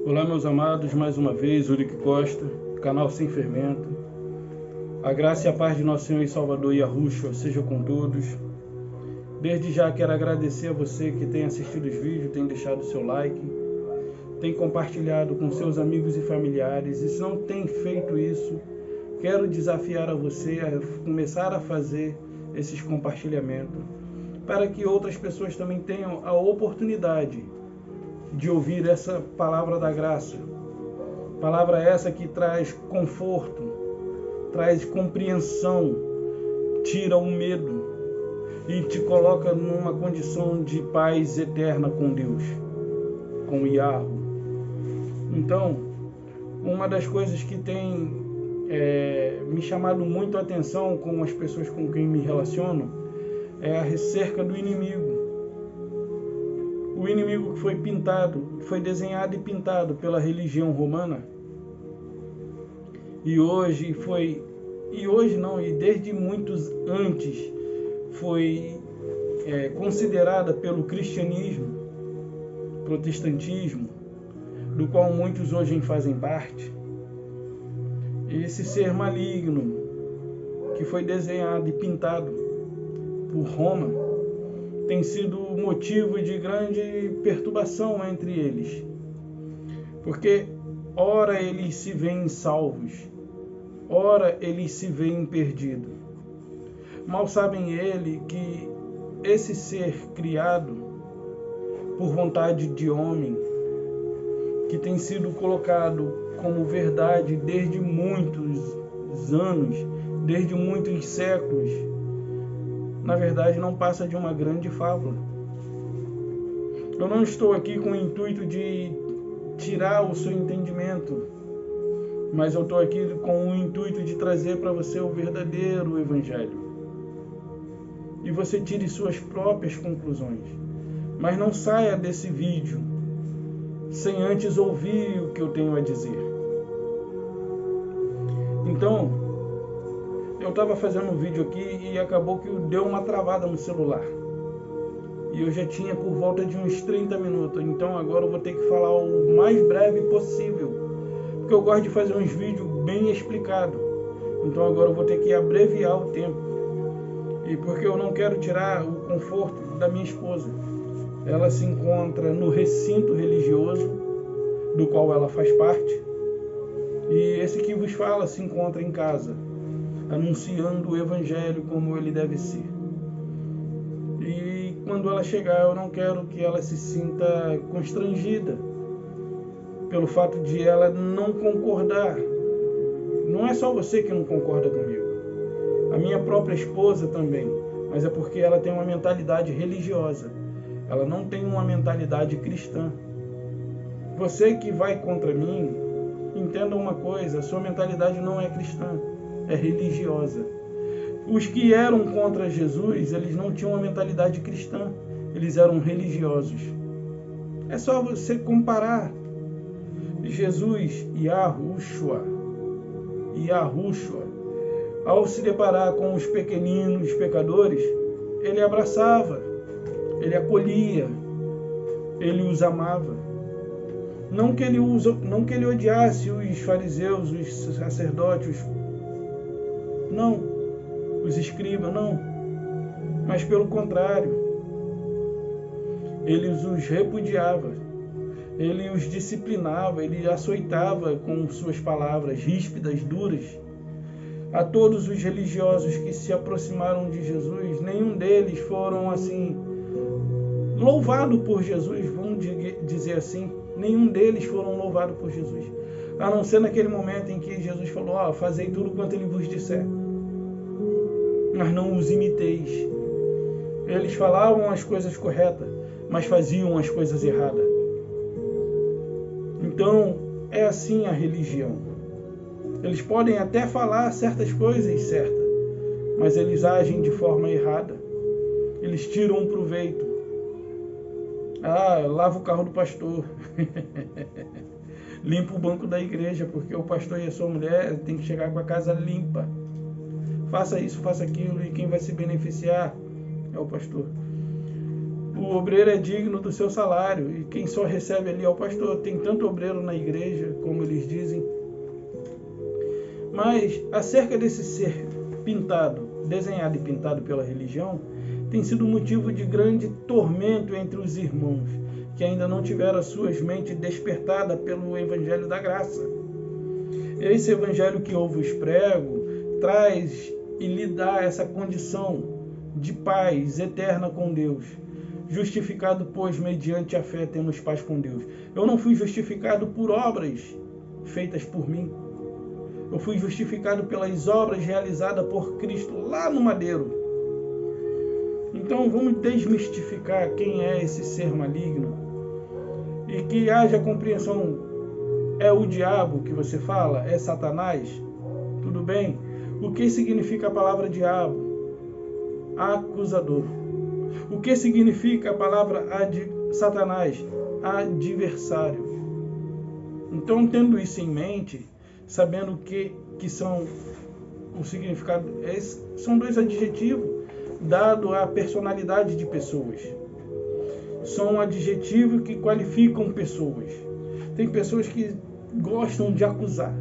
Olá, meus amados, mais uma vez, Urique Costa, canal Sem Fermento. A graça e a paz de nosso Senhor e Salvador Yahushua seja com todos. Desde já quero agradecer a você que tem assistido os vídeos, tem deixado o seu like, tem compartilhado com seus amigos e familiares. E se não tem feito isso, quero desafiar a você a começar a fazer esses compartilhamentos, para que outras pessoas também tenham a oportunidade de ouvir essa palavra da graça. Palavra essa que traz conforto, traz compreensão, tira o medo e te coloca numa condição de paz eterna com Deus, com Yahweh. Então, uma das coisas que tem me chamado muito a atenção com as pessoas com quem me relaciono é acerca do inimigo. O inimigo que foi desenhado e pintado pela religião romana, e desde muitos antes foi considerada pelo cristianismo, protestantismo, do qual muitos hoje fazem parte. Esse ser maligno que foi desenhado e pintado por Roma tem sido motivo de grande perturbação entre eles, porque ora eles se veem salvos, ora eles se veem perdidos. Mal sabem ele que esse ser criado por vontade de homem, que tem sido colocado como verdade desde muitos anos, desde muitos séculos, na verdade não passa de uma grande fábula. Eu não estou aqui com o intuito de tirar o seu entendimento, mas eu estou aqui com o intuito de trazer para você o verdadeiro Evangelho. E você tire suas próprias conclusões. Mas não saia desse vídeo sem antes ouvir o que eu tenho a dizer. Então, eu estava fazendo um vídeo aqui e acabou que deu uma travada no celular. E eu já tinha por volta de uns 30 minutos. Então agora eu vou ter que falar o mais breve possível, porque eu gosto de fazer uns vídeos bem explicados. Então agora eu vou ter que abreviar o tempo. E porque eu não quero tirar o conforto da minha esposa. Ela se encontra no recinto religioso do qual ela faz parte. E esse que vos fala se encontra em casa, anunciando o Evangelho como ele deve ser. E quando ela chegar, eu não quero que ela se sinta constrangida pelo fato de ela não concordar. Não é só você que não concorda comigo, a minha própria esposa também, mas é porque ela tem uma mentalidade religiosa, ela não tem uma mentalidade cristã. Você que vai contra mim, entenda uma coisa, a sua mentalidade não é cristã, é religiosa. Os que eram contra Jesus, eles não tinham uma mentalidade cristã, eles eram religiosos. É só você comparar Jesus, Yahushua, ao se deparar com os pequeninos pecadores, ele abraçava, ele acolhia, ele os amava. Não que ele odiasse os fariseus, os sacerdotes, não, os escribas, não, mas pelo contrário, ele os repudiava, ele os disciplinava, ele açoitava com suas palavras ríspidas, duras. A todos os religiosos que se aproximaram de Jesus, nenhum deles foram assim louvado por Jesus, vamos dizer assim, nenhum deles foram louvados por Jesus, a não ser naquele momento em que Jesus falou: fazei tudo quanto ele vos disser, mas não os imiteis. Eles falavam as coisas corretas, mas faziam as coisas erradas. Então, é assim a religião. Eles podem até falar certas coisas certas, mas eles agem de forma errada. Eles tiram um proveito. Lava o carro do pastor. Limpa o banco da igreja, porque o pastor e a sua mulher têm que chegar com a casa limpa. Faça isso, faça aquilo, e quem vai se beneficiar é o pastor. O obreiro é digno do seu salário, e quem só recebe ali é o pastor. Tem tanto obreiro na igreja, como eles dizem. Mas acerca desse ser pintado, desenhado e pintado pela religião, tem sido motivo de grande tormento entre os irmãos, que ainda não tiveram as suas mentes despertadas pelo Evangelho da Graça. Esse Evangelho que eu vos prego traz e lhe dá essa condição de paz eterna com Deus. Justificado, pois, mediante a fé temos paz com Deus. Eu não fui justificado por obras feitas por mim. Eu fui justificado pelas obras realizadas por Cristo lá no madeiro. Então vamos desmistificar quem é esse ser maligno e que haja compreensão. É o diabo que você fala? É Satanás? Tudo bem? O que significa a palavra diabo? Acusador. O que significa a palavra Satanás? Adversário. Então, tendo isso em mente, sabendo que são o significado, são dois adjetivos dados à personalidade de pessoas. São adjetivos que qualificam pessoas. Tem pessoas que gostam de acusar.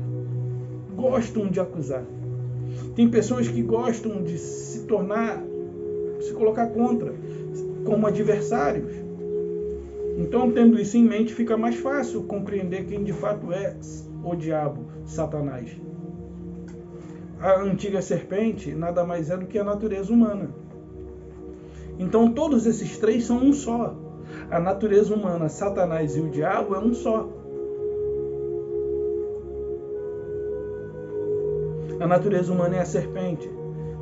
Tem pessoas que gostam de se colocar contra, como adversários. Então, tendo isso em mente, fica mais fácil compreender quem de fato é o diabo, Satanás. A antiga serpente nada mais é do que a natureza humana. Então, todos esses três são um só. A natureza humana, Satanás e o diabo é um só. A natureza humana é a serpente.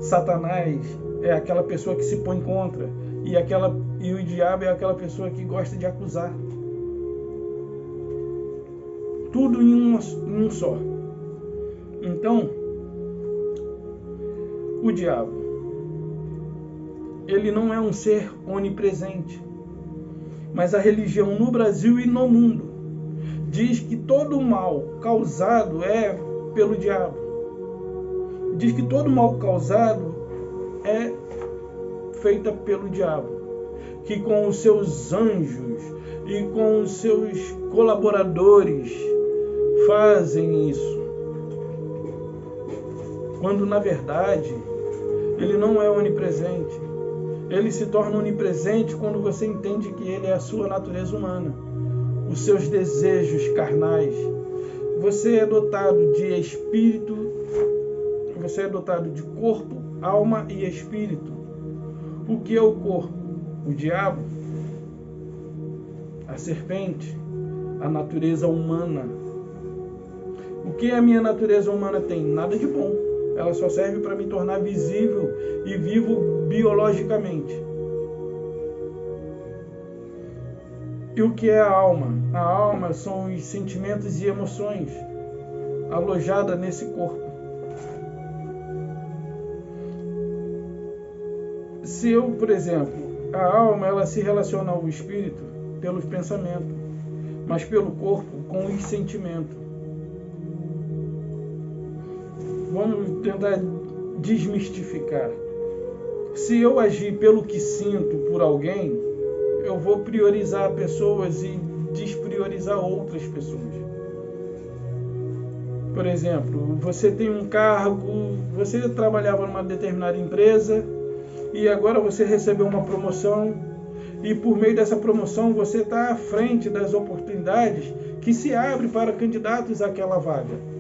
Satanás é aquela pessoa que se põe contra. E o diabo é aquela pessoa que gosta de acusar. Tudo em um só. Então, o diabo, ele não é um ser onipresente. Mas a religião no Brasil e no mundo diz que todo o mal causado é pelo diabo. Diz que todo mal causado é feita pelo diabo, que com os seus anjos e com os seus colaboradores fazem isso. Quando na verdade ele não é onipresente. Ele se torna onipresente quando você entende que ele é a sua natureza humana, os seus desejos carnais. Você é dotado de espírito, você é dotado de corpo, alma e espírito. O que é o corpo? O diabo, a serpente, a natureza humana. O que a minha natureza humana tem? Nada de bom. Ela só serve para me tornar visível e vivo biologicamente. E o que é a alma? A alma são os sentimentos e emoções alojadas nesse corpo. Se eu, por exemplo, a alma ela se relaciona ao espírito pelos pensamentos, mas pelo corpo com os sentimentos. Vamos tentar desmistificar. Se eu agir pelo que sinto por alguém, eu vou priorizar pessoas e despriorizar outras pessoas. Por exemplo, você tem um cargo, você trabalhava numa determinada empresa e agora você recebeu uma promoção e por meio dessa promoção você está à frente das oportunidades que se abrem para candidatos àquela vaga.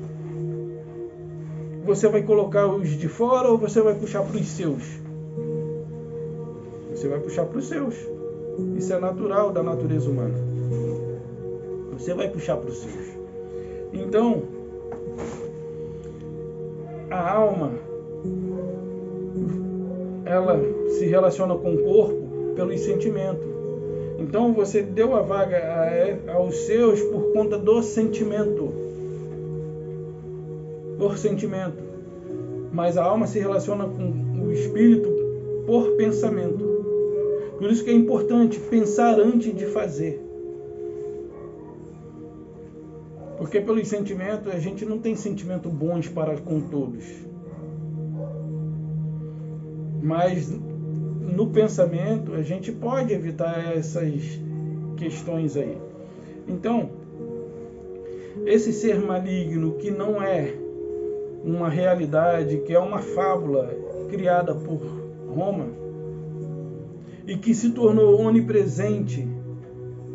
Você vai colocar os de fora ou você vai puxar para os seus? Você vai puxar para os seus. Isso é natural da natureza humana. Você vai puxar para os seus. Então, a alma, ela se relaciona com o corpo pelos sentimentos. Então, você deu a vaga aos seus por conta do sentimento. Por sentimento. Mas a alma se relaciona com o espírito por pensamento. Por isso que é importante pensar antes de fazer. Porque pelos sentimentos, a gente não tem sentimentos bons para com todos. Mas no pensamento a gente pode evitar essas questões aí. Então, esse ser maligno que não é uma realidade, que é uma fábula criada por Roma e que se tornou onipresente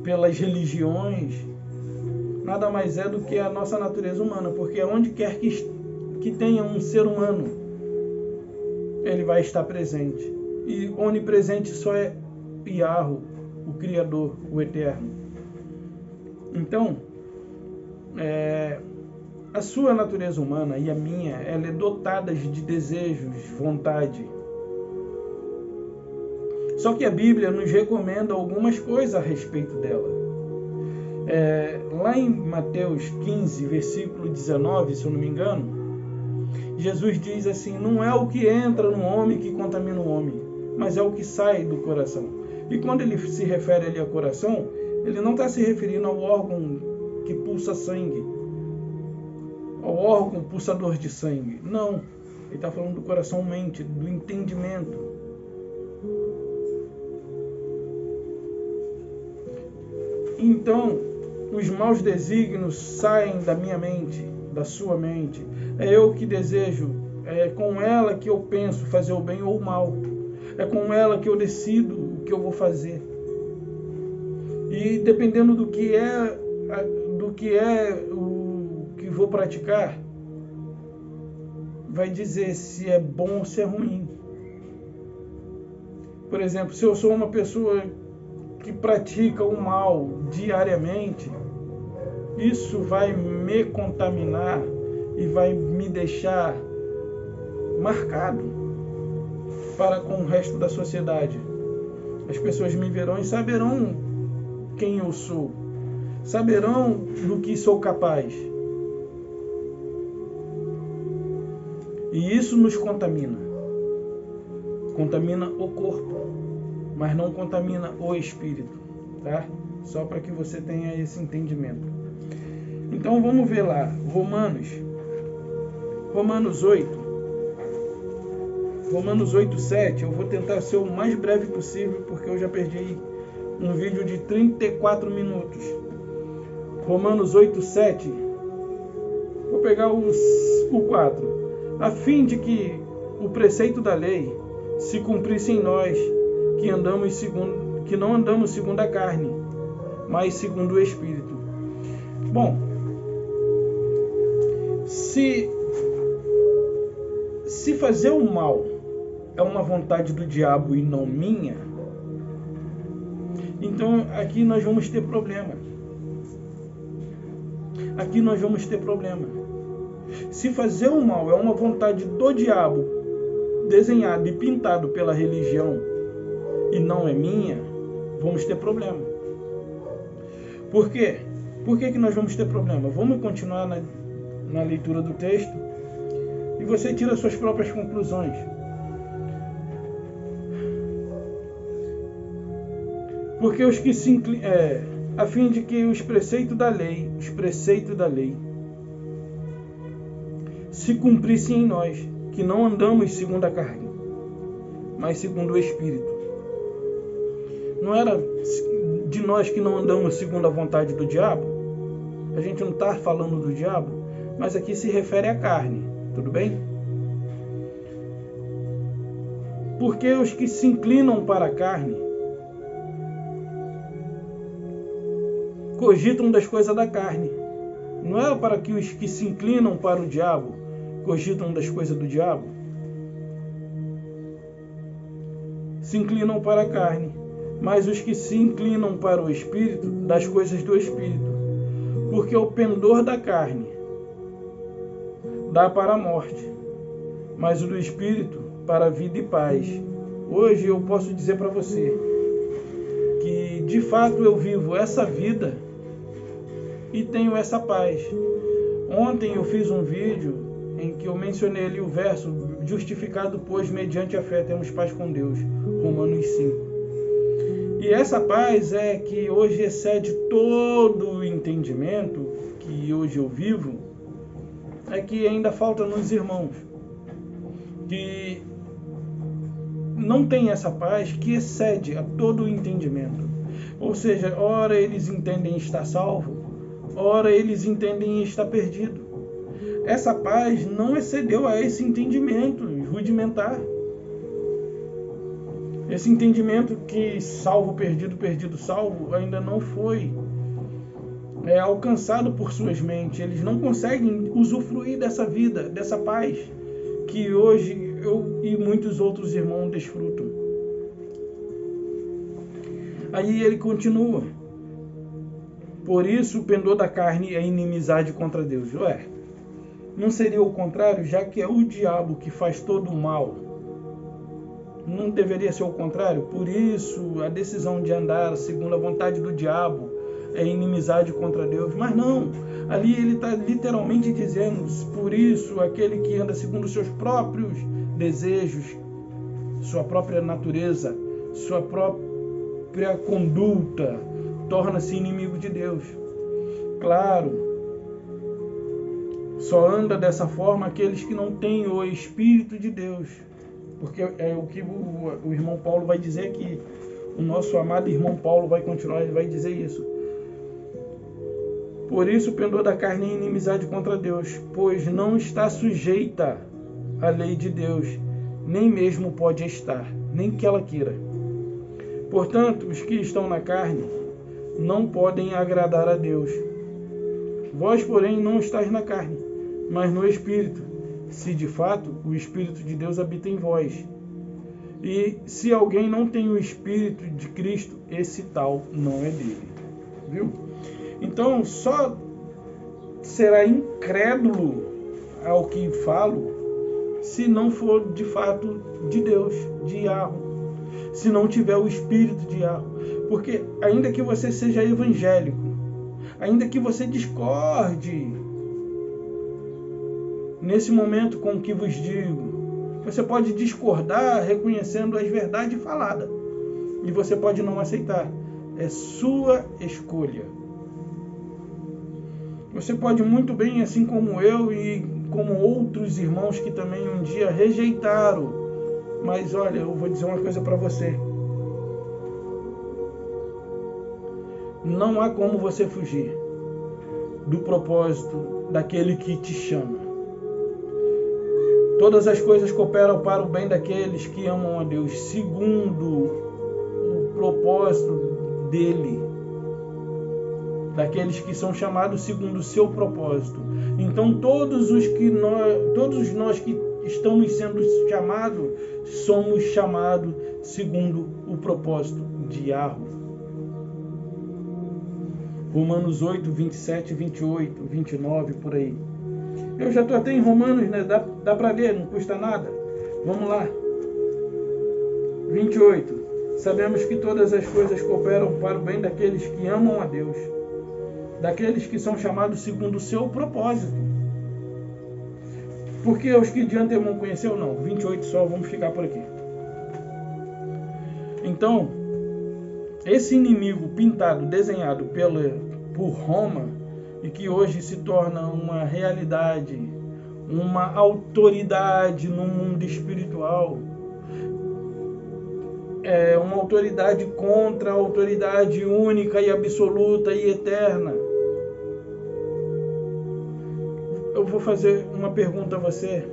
pelas religiões, nada mais é do que a nossa natureza humana, porque onde quer que tenha um ser humano, ele vai estar presente. E onipresente só é Yahweh, o Criador, o Eterno. Então, a sua natureza humana e a minha, ela é dotada de desejos, vontade. Só que a Bíblia nos recomenda algumas coisas a respeito dela. Lá em Mateus 15, versículo 19, se eu não me engano, Jesus diz assim: não é o que entra no homem que contamina o homem, mas é o que sai do coração. E quando ele se refere ali ao coração, ele não está se referindo ao órgão que pulsa sangue, ao órgão pulsador de sangue. Não, ele está falando do coração-mente, do entendimento. Então, os maus desígnios saem da minha mente, da sua mente. É eu que desejo, é com ela que eu penso fazer o bem ou o mal. É com ela que eu decido o que eu vou fazer. E dependendo do que vou praticar, vai dizer se é bom ou se é ruim. Por exemplo, se eu sou uma pessoa que pratica o mal diariamente, isso vai me contaminar e vai me deixar marcado para com o resto da sociedade. As pessoas me verão e saberão quem eu sou, saberão do que sou capaz. E isso nos contamina. Contamina o corpo, mas não contamina o espírito, tá? Só para que você tenha esse entendimento. Então vamos ver lá, Romanos 8:7. Eu vou tentar ser o mais breve possível, porque eu já perdi um vídeo de 34 minutos. Romanos 8:7. Vou pegar o 4. A fim de que o preceito da lei se cumprisse em nós, que não andamos segundo a carne, mas segundo o Espírito. Bom, se fazer o mal é uma vontade do diabo e não minha, então aqui nós vamos ter problema. Se fazer o mal é uma vontade do diabo, desenhado e pintado pela religião, e não é minha, vamos ter problema. Por quê? Por que nós vamos ter problema? Vamos continuar na leitura do texto e você tira suas próprias conclusões. Porque os que se a fim de que os preceitos da lei se cumprissem em nós, que não andamos segundo a carne, mas segundo o Espírito. Não era de nós que não andamos segundo a vontade do diabo? A gente não está falando do diabo, mas aqui se refere à carne, tudo bem? Porque os que se inclinam para a carne cogitam das coisas da carne. Não é para que os que se inclinam para o diabo cogitam das coisas do diabo. Se inclinam para a carne, mas os que se inclinam para o Espírito, das coisas do Espírito. Porque o pendor da carne dá para a morte, mas o do Espírito para a vida e paz. Hoje eu posso dizer para você que de fato eu vivo essa vida e tenho essa paz. Ontem eu fiz um vídeo em que eu mencionei ali o verso: justificado, pois, mediante a fé temos paz com Deus, Romanos 5. E essa paz é que hoje excede todo o entendimento que hoje eu vivo, é que ainda falta nos irmãos, que não têm essa paz que excede a todo o entendimento. Ou seja, ora eles entendem estar salvo, ora eles entendem estar perdido. Essa paz não excedeu a esse entendimento rudimentar. Esse entendimento que salvo, perdido, perdido, salvo, ainda não foi alcançado por suas mentes. Eles não conseguem usufruir dessa vida, dessa paz que hoje eu e muitos outros irmãos desfrutam. Aí ele continua: por isso o pendor da carne é inimizade contra Deus. Ué, não seria o contrário? Já que é o diabo que faz todo o mal, não deveria ser o contrário? Por isso a decisão de andar segundo a vontade do diabo é inimizade contra Deus. Mas não, ali ele está literalmente dizendo: por isso aquele que anda segundo os seus próprios desejos, sua própria natureza, sua própria conduta, torna-se inimigo de Deus. Claro, só anda dessa forma aqueles que não têm o Espírito de Deus. Porque é o que o irmão Paulo vai dizer aqui. O nosso amado irmão Paulo vai continuar, ele vai dizer isso. Por isso o pendor da carne é inimizade contra Deus, pois não está sujeita à lei de Deus, nem mesmo pode estar, nem que ela queira. Portanto, os que estão na carne não podem agradar a Deus. Vós, porém, não estáis na carne, mas no Espírito, se de fato o Espírito de Deus habita em vós. E se alguém não tem o Espírito de Cristo, esse tal não é dele. Viu? Então, só será incrédulo ao que falo se não for de fato de Deus, de Yahweh, se não tiver o Espírito de Yahweh. Porque ainda que você seja evangélico, ainda que você discorde nesse momento com o que vos digo, você pode discordar reconhecendo as verdades faladas, e você pode não aceitar. É sua escolha. Você pode muito bem, assim como eu e como outros irmãos que também um dia rejeitaram. Mas olha, eu vou dizer uma coisa para você. Não há como você fugir do propósito daquele que te chama. Todas as coisas cooperam para o bem daqueles que amam a Deus, segundo o propósito dele. Daqueles que são chamados segundo o seu propósito. Então todos nós que estamos sendo chamados, somos chamados segundo o propósito de Yahweh. Romanos 8, 27, 28, 29, por aí. Eu já estou até em Romanos, né? Dá para ler, não custa nada. Vamos lá. 28. Sabemos que todas as coisas cooperam para o bem daqueles que amam a Deus, daqueles que são chamados segundo o seu propósito. Porque os que de antemão conheceu, não. 28 só, vamos ficar por aqui. Então, esse inimigo pintado, desenhado por Roma, e que hoje se torna uma realidade, uma autoridade no mundo espiritual, é uma autoridade contra a autoridade única e absoluta e eterna. Eu vou fazer uma pergunta a você.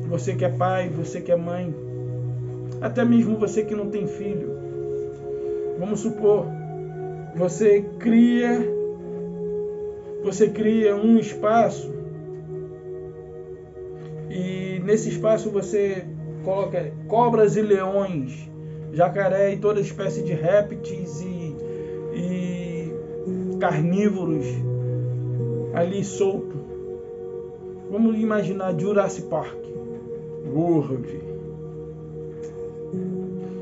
Você que é pai, você que é mãe, até mesmo você que não tem filho. Vamos supor, você cria um espaço e nesse espaço você coloca cobras e leões, jacaré e toda espécie de répteis e carnívoros ali solto. Vamos imaginar Jurassic Park. World.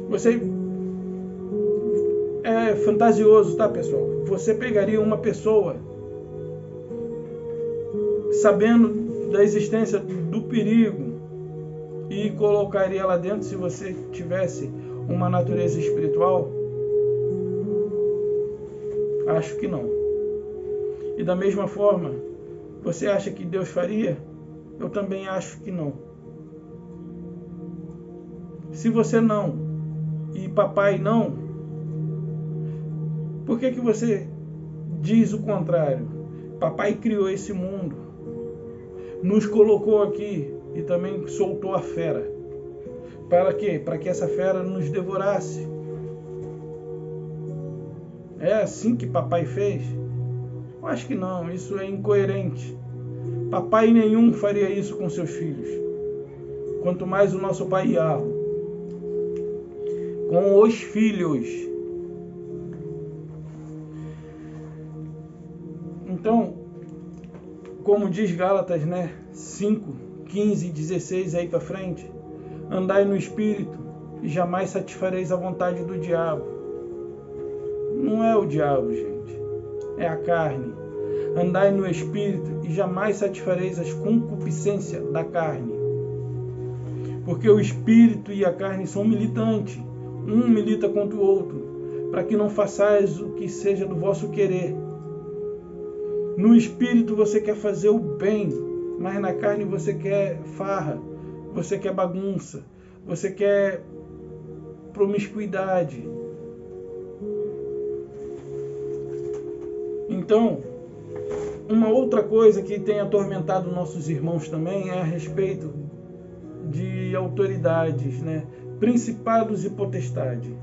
Você é fantasioso, tá, pessoal? Você pegaria uma pessoa sabendo da existência do perigo e colocaria lá dentro se você tivesse uma natureza espiritual? Acho que não. E da mesma forma, você acha que Deus faria? Eu também acho que não. Se você não, e papai não, por que você diz o contrário? Papai criou esse mundo, nos colocou aqui e também soltou a fera. Para quê? Para que essa fera nos devorasse. É assim que papai fez? Eu acho que não, isso é incoerente. Papai nenhum faria isso com seus filhos. Quanto mais o nosso pai Yahweh, com os filhos. Então, como diz Gálatas, né? 5, 15, 16 aí para frente. Andai no Espírito e jamais satisfareis a vontade do diabo. Não é o diabo, gente. É a carne. Andai no Espírito e jamais satisfareis as concupiscências da carne. Porque o Espírito e a carne são militantes. Um milita contra o outro, para que não façais o que seja do vosso querer. No Espírito você quer fazer o bem, mas na carne você quer farra, você quer bagunça, você quer promiscuidade. Então, uma outra coisa que tem atormentado nossos irmãos também é a respeito de autoridades, né? Principados e potestade.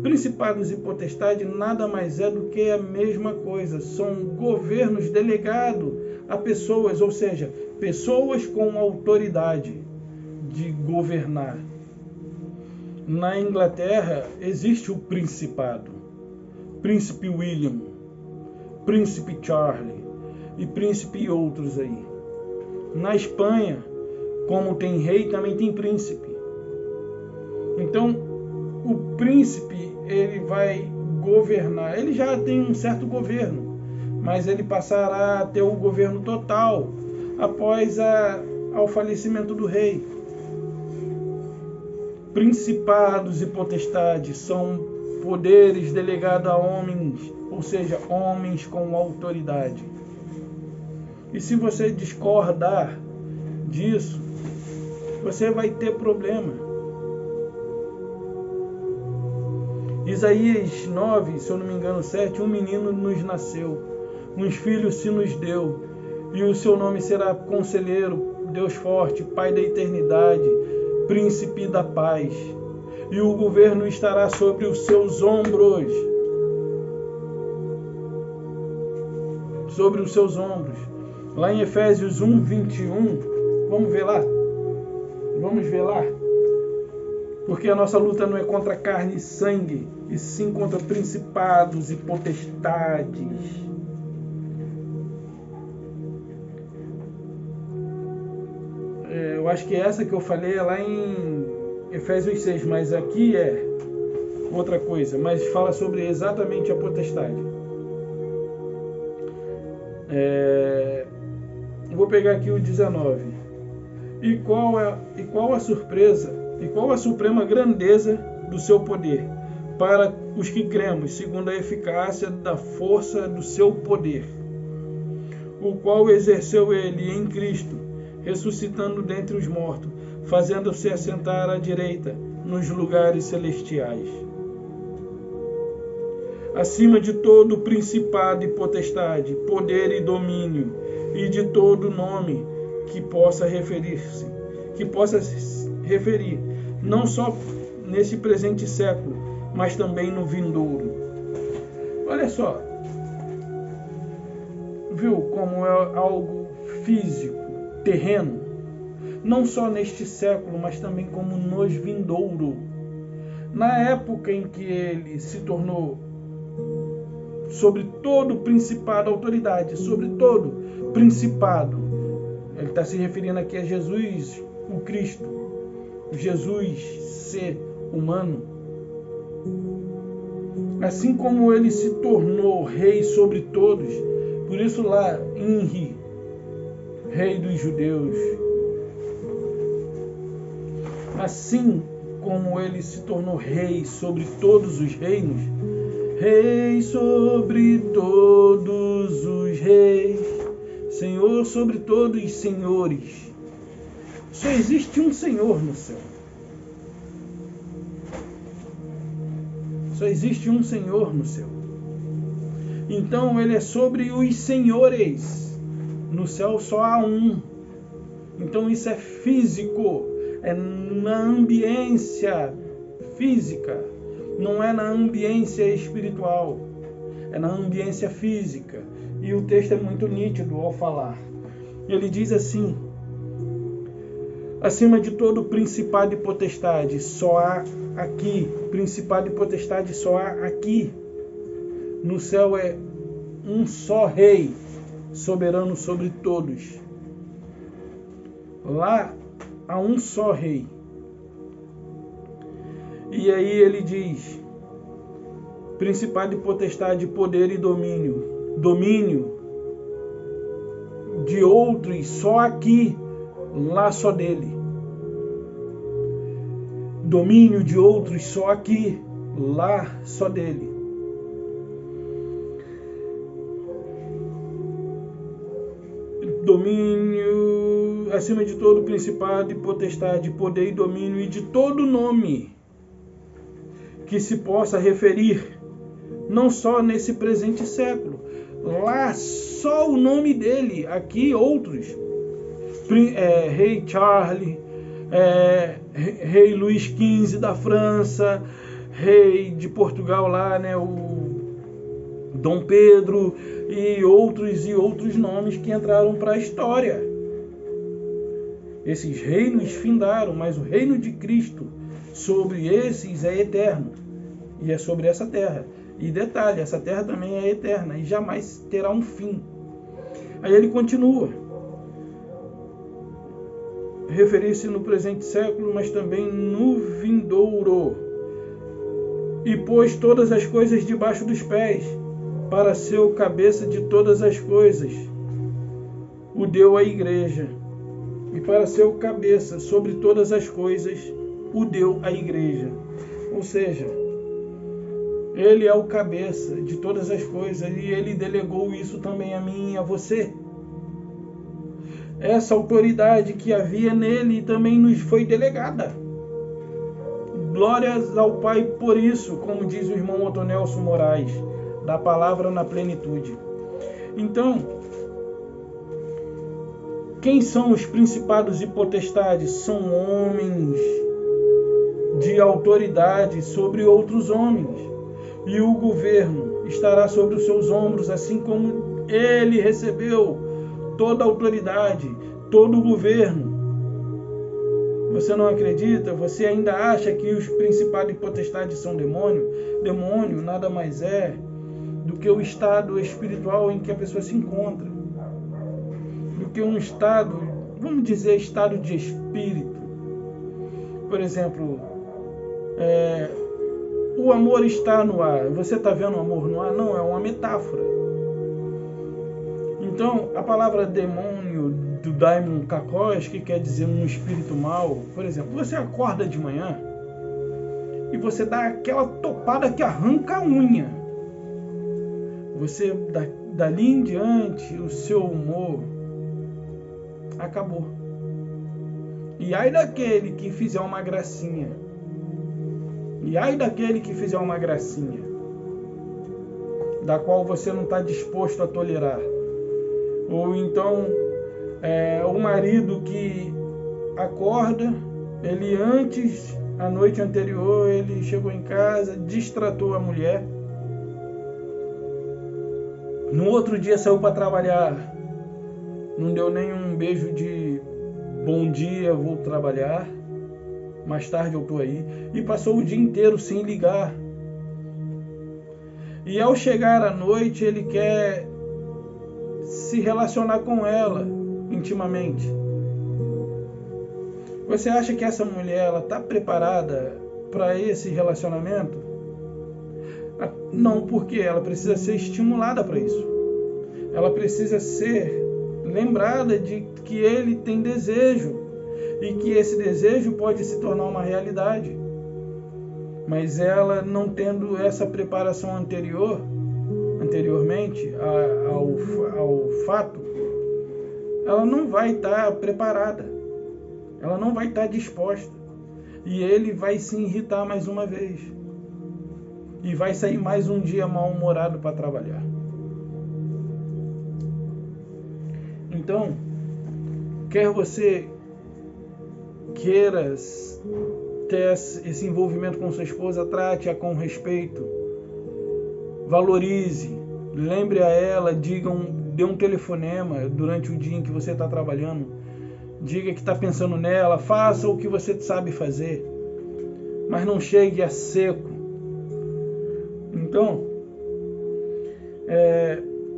Principados e potestade nada mais é do que a mesma coisa. São governos delegados a pessoas, ou seja, pessoas com autoridade de governar. Na Inglaterra existe o principado. Príncipe William, Príncipe Charlie e príncipe outros aí. Na Espanha, como tem rei, também tem príncipe. Então, o príncipe, ele vai governar. Ele já tem um certo governo, mas ele passará a ter o governo total após ao falecimento do rei. Principados e potestades são poderes delegados a homens, ou seja, homens com autoridade. E se você discordar disso, você vai ter problema. Isaías 9, se eu não me engano 7, um menino nos nasceu, uns filhos se nos deu, e o seu nome será Conselheiro, Deus Forte, Pai da Eternidade, Príncipe da Paz, e o governo estará sobre os seus ombros. Sobre os seus ombros. Lá em Efésios 1, 21, vamos ver lá? Vamos ver lá? Porque a nossa luta não é contra carne e sangue, e sim contra principados e potestades. Eu acho que essa que eu falei é lá em Efésios 6, mas aqui é outra coisa, mas fala sobre exatamente a potestade. Vou pegar aqui o 19. E qual a surpresa, e qual a suprema grandeza do seu poder, para os que cremos, segundo a eficácia da força do seu poder, o qual exerceu ele em Cristo, ressuscitando dentre os mortos, fazendo-se assentar à direita nos lugares celestiais, acima de todo principado e potestade, poder e domínio, e de todo nome que possa referir-se, não só nesse presente século, mas também no vindouro. Olha só, viu como é algo físico, terreno, não só neste século, mas também como nos vindouro. Na época em que ele se tornou sobre todo principado, autoridade, sobre todo principado, ele está se referindo aqui a Jesus, o Cristo, Jesus, ser humano. Assim como ele se tornou rei sobre todos, por isso lá, Inri, rei dos judeus. Assim como ele se tornou rei sobre todos os reinos, rei sobre todos os reis, Senhor sobre todos os senhores. Só existe um Senhor no céu. Só existe um Senhor no céu. Então ele é sobre os senhores. No céu só há um. Então isso é físico. É na ambiência física. Não é na ambiência espiritual. É na ambiência física. E o texto é muito nítido ao falar. Ele diz assim: acima de todo principado e potestade, só há aqui. Principado e potestade só há aqui. No céu é um só rei, soberano sobre todos. Lá há um só rei. E aí ele diz: principado e potestade, poder e domínio. Domínio de outros só aqui, lá só dele. Domínio de outros só aqui, lá só dele. Domínio, acima de todo principado e potestade, poder e domínio, e de todo nome que se possa referir, não só nesse presente século. Lá só o nome dele, aqui outros. Rei Charles, Rei Luís XV da França, Rei de Portugal lá, né, o Dom Pedro e outros nomes que entraram para a história. Esses reinos findaram, mas o reino de Cristo sobre esses é eterno e é sobre essa terra. E detalhe, essa terra também é eterna e jamais terá um fim. Aí ele continua. Referir-se no presente século, mas também no vindouro. E pôs todas as coisas debaixo dos pés, para ser o cabeça de todas as coisas. O deu à igreja. E para ser o cabeça sobre todas as coisas, o deu à igreja. Ou seja, ele é o cabeça de todas as coisas e ele delegou isso também a mim e a você. Essa autoridade que havia nele também nos foi delegada. Glórias ao Pai por isso, como diz o irmão Otonelson Moraes, da palavra na plenitude. Então, quem são os principados e potestades? São homens de autoridade sobre outros homens. E o governo estará sobre os seus ombros, assim como ele recebeu toda a autoridade, todo o governo. Você não acredita? Você ainda acha que os principados e potestades são demônio? Demônio nada mais é do que o estado espiritual em que a pessoa se encontra. Do que um estado, vamos dizer, estado de espírito. Por exemplo, o amor está no ar. Você está vendo o amor no ar? Não, é uma metáfora. Então, a palavra demônio do Daimon Kakos, que quer dizer um espírito mau, por exemplo, você acorda de manhã e você dá aquela topada que arranca a unha. Você, dali em diante, o seu humor acabou. E ai daquele que fizer uma gracinha. E ai daquele que fizer uma gracinha, da qual você não está disposto a tolerar. Ou então, o marido que acorda, ele antes, a noite anterior, ele chegou em casa, destratou a mulher. No outro dia saiu para trabalhar, não deu nem um beijo de bom dia, vou trabalhar. Mais tarde eu estou aí. E passou o dia inteiro sem ligar. E ao chegar à noite, ele quer se relacionar com ela intimamente. Você acha que essa mulher está preparada para esse relacionamento? Não, porque ela precisa ser estimulada para isso. Ela precisa ser lembrada de que ele tem desejo. E que esse desejo pode se tornar uma realidade. Mas ela não tendo essa preparação anteriormente ao fato, ela não vai estar preparada. Ela não vai estar disposta. E ele vai se irritar mais uma vez. e vai sair mais um dia mal-humorado para trabalhar. Então, quer você queira ter esse envolvimento com sua esposa, trate-a com respeito, valorize, lembre a ela, dê um telefonema durante o dia em que você está trabalhando, diga que está pensando nela, faça o que você sabe fazer, mas não chegue a seco. Então,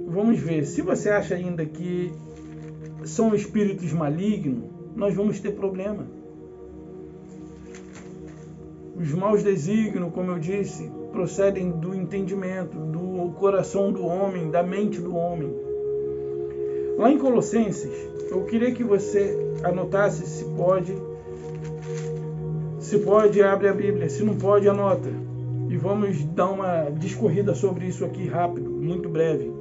vamos ver, se você acha ainda que são espíritos malignos, nós vamos ter problema. Os maus desígnios, como eu disse, procedem do entendimento, do coração do homem, da mente do homem. Lá em Colossenses, eu queria que você anotasse, se pode, abre a Bíblia, se não pode, anota. E vamos dar uma discorrida sobre isso aqui rápido, muito breve.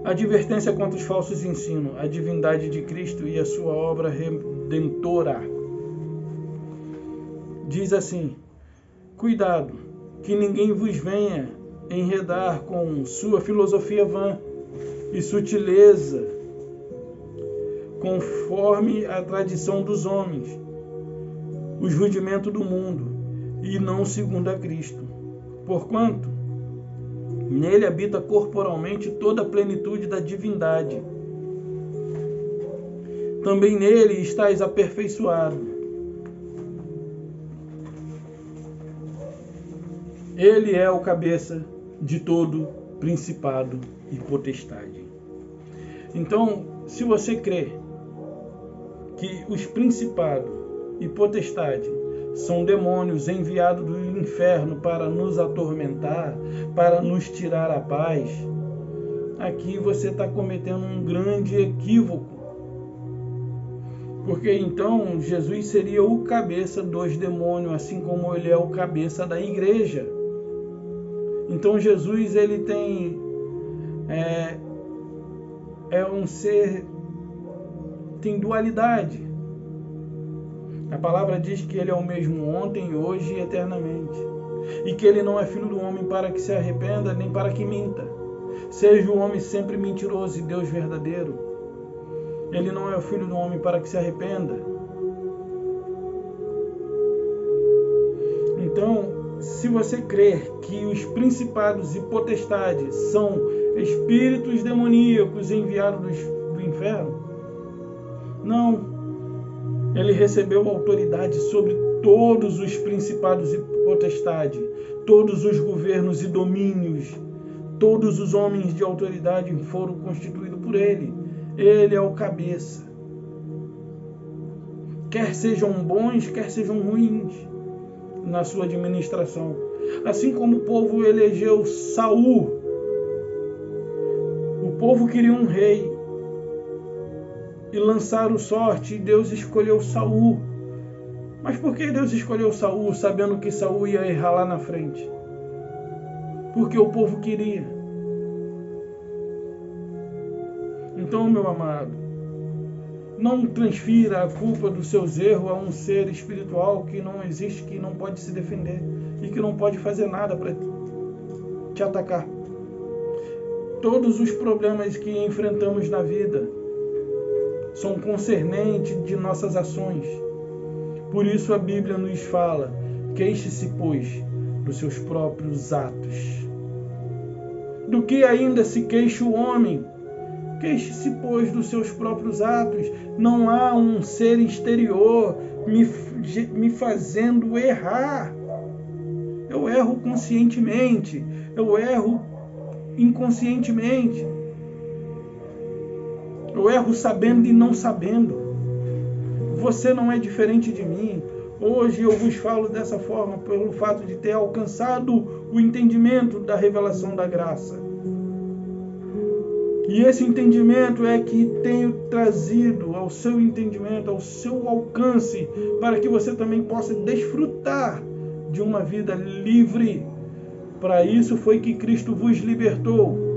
Advertência contra os falsos ensinos, a divindade de Cristo e a sua obra redentora. Diz assim: cuidado, que ninguém vos venha enredar com sua filosofia vã e sutileza, conforme a tradição dos homens, os rudimentos do mundo, e não segundo a Cristo. Porquanto nele habita corporalmente toda a plenitude da divindade. Também nele estáis aperfeiçoado. Ele é o cabeça de todo principado e potestade. Então, se você crê que os principados e potestade são demônios enviados do inferno para nos atormentar, para nos tirar a paz, aqui você está cometendo um grande equívoco. Porque então Jesus seria o cabeça dos demônios, assim como ele é o cabeça da igreja. Então Jesus, ele tem um ser, tem dualidade. A palavra diz que ele é o mesmo ontem, hoje e eternamente. E que ele não é filho do homem para que se arrependa, nem para que minta. Seja o homem sempre mentiroso e Deus verdadeiro. Ele não é o filho do homem para que se arrependa. Então, se você crer que os principados e potestades são espíritos demoníacos enviados do inferno, não. Ele recebeu autoridade sobre todos os principados e potestades, todos os governos e domínios, todos os homens de autoridade foram constituídos por ele. Ele é o cabeça. Quer sejam bons, quer sejam ruins na sua administração. Assim como o povo elegeu Saul, o povo queria um rei e lançaram sorte, e Deus escolheu Saul. Mas por que Deus escolheu Saul, sabendo que Saul ia errar lá na frente? Porque o povo queria. Então, meu amado, não transfira a culpa dos seus erros a um ser espiritual que não existe, que não pode se defender e que não pode fazer nada para te atacar. Todos os problemas que enfrentamos na vida são concernentes de nossas ações. Por isso a Bíblia nos fala: queixe-se, pois, dos seus próprios atos. Do que ainda se queixa o homem? Queixe-se, pois, dos seus próprios atos. Não há um ser exterior me fazendo errar. Eu erro conscientemente, eu erro inconscientemente. Eu erro sabendo e não sabendo. Você não é diferente de mim. Hoje eu vos falo dessa forma pelo fato de ter alcançado o entendimento da revelação da graça. E esse entendimento é que tenho trazido ao seu entendimento, ao seu alcance, para que você também possa desfrutar de uma vida livre. Para isso foi que Cristo vos libertou.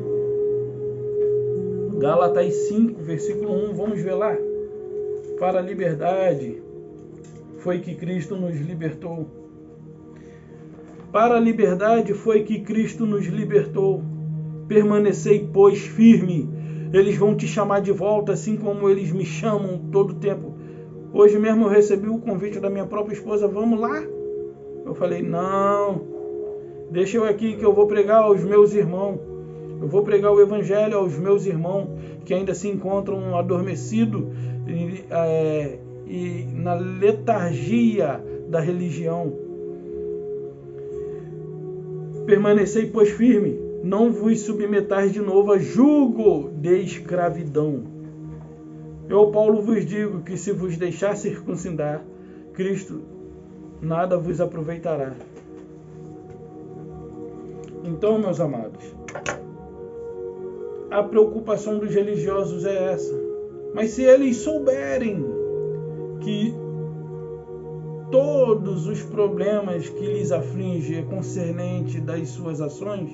Gálatas 5, versículo 1, vamos ver lá. Para a liberdade foi que Cristo nos libertou. Para a liberdade foi que Cristo nos libertou. Permanecei, pois, firme. Eles vão te chamar de volta, assim como eles me chamam todo o tempo. Hoje mesmo eu recebi o convite da minha própria esposa, vamos lá? Eu falei, não, deixa eu aqui que eu vou pregar aos meus irmãos. Eu vou pregar o evangelho aos meus irmãos que ainda se encontram adormecidos e na letargia da religião. Permanecei, pois, firme, não vos submetais de novo a jugo de escravidão. Eu, Paulo, vos digo que se vos deixar circuncidar, Cristo nada vos aproveitará. Então, meus amados, a preocupação dos religiosos é essa. Mas se eles souberem que todos os problemas que lhes afligem é concernente das suas ações,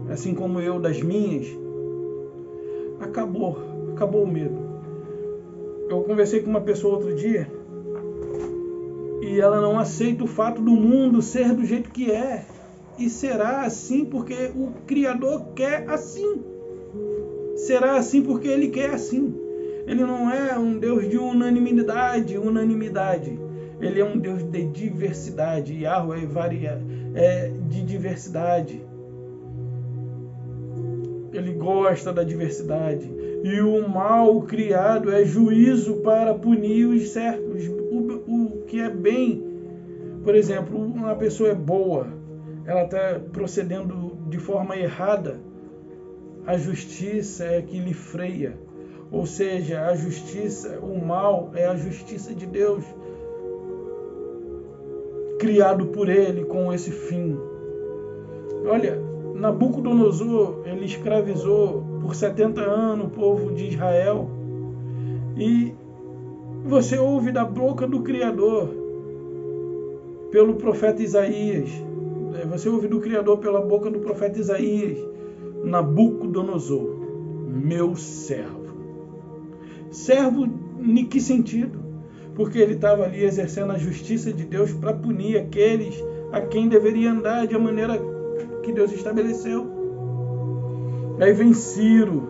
assim como eu das minhas, acabou o medo. Eu conversei com uma pessoa outro dia e ela não aceita o fato do mundo ser do jeito que é. E será assim porque o Criador quer assim. Será assim porque Ele quer assim. Ele não é um Deus de unanimidade. Ele é um Deus de diversidade. Yahweh é de diversidade. Ele gosta da diversidade. E o mal criado é juízo para punir os certos. O que é bem. Por exemplo, uma pessoa é boa, ela está procedendo de forma errada, a justiça é que lhe freia. Ou seja, a justiça, o mal é a justiça de Deus, criado por Ele com esse fim. Olha, Nabucodonosor, ele escravizou por 70 anos o povo de Israel. E você ouve da boca do Criador, pelo profeta Isaías, você ouve do Criador pela boca do profeta Isaías, Nabucodonosor, meu servo. Servo em que sentido? Porque ele estava ali exercendo a justiça de Deus para punir aqueles a quem deveria andar de maneira que Deus estabeleceu. Aí vem Ciro,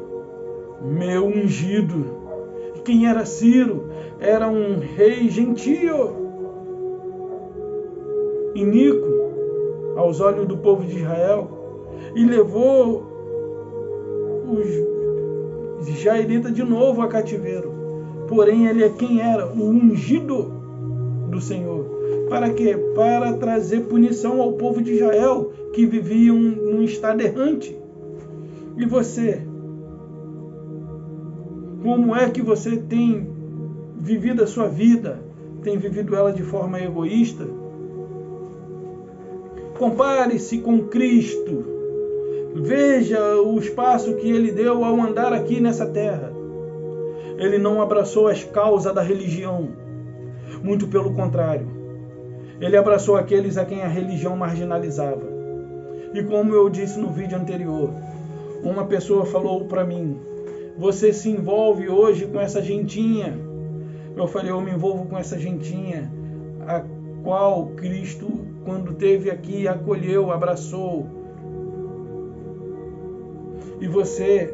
meu ungido. Quem era Ciro? Era um rei gentio, iníquo aos olhos do povo de Israel, e levou os israelitas de novo a cativeiro. Porém, ele é quem era? O ungido do Senhor. Para quê? Para trazer punição ao povo de Israel, que vivia num estado errante. E você? Como é que você tem vivido a sua vida? Tem vivido ela de forma egoísta? Compare-se com Cristo. Veja o espaço que Ele deu ao andar aqui nessa terra. Ele não abraçou as causas da religião. Muito pelo contrário. Ele abraçou aqueles a quem a religião marginalizava. E como eu disse no vídeo anterior, uma pessoa falou para mim, você se envolve hoje com essa gentinha. Eu falei, eu me envolvo com essa gentinha, a qual Cristo, quando esteve aqui, acolheu, abraçou. E você,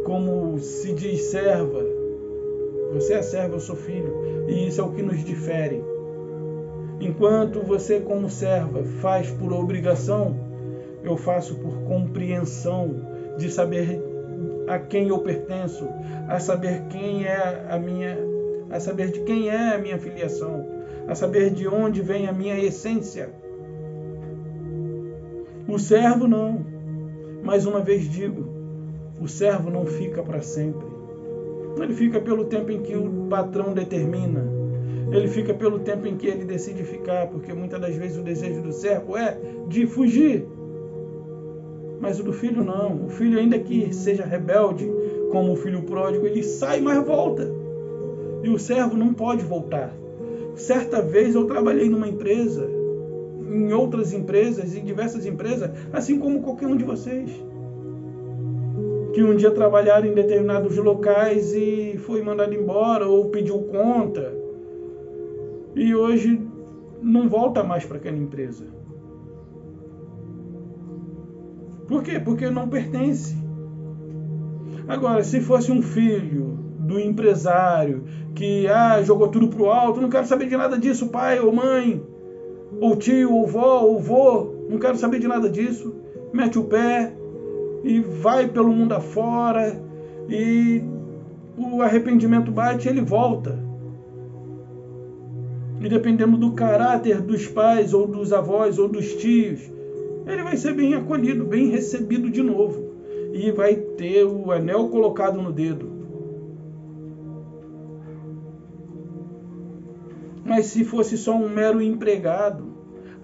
como se diz serva, você é serva, eu sou filho, e isso é o que nos difere. Enquanto você, como serva, faz por obrigação, eu faço por compreensão, de saber a quem eu pertenço, a saber quem é a minha, a saber de quem é a minha filiação, a saber de onde vem a minha essência. O servo não. Mais uma vez digo, o servo não fica para sempre. Ele fica pelo tempo em que o patrão determina. Ele fica pelo tempo em que ele decide ficar, porque muitas das vezes o desejo do servo é de fugir. Mas o do filho não. O filho, ainda que seja rebelde, como o filho pródigo, ele sai, mas volta. E o servo não pode voltar. Certa vez eu trabalhei numa empresa, em outras empresas, em diversas empresas, assim como qualquer um de vocês, que um dia trabalharam em determinados locais e foi mandado embora ou pediu conta. E hoje não volta mais para aquela empresa. Por quê? Porque não pertence. Agora, se fosse um filho do empresário que jogou tudo pro alto, não quero saber de nada disso, pai ou mãe, ou tio, ou vó, ou vô, não quero saber de nada disso, mete o pé e vai pelo mundo afora, e o arrependimento bate, ele volta. E dependendo do caráter dos pais, ou dos avós, ou dos tios, ele vai ser bem acolhido, bem recebido de novo. E vai ter o anel colocado no dedo. Mas se fosse só um mero empregado,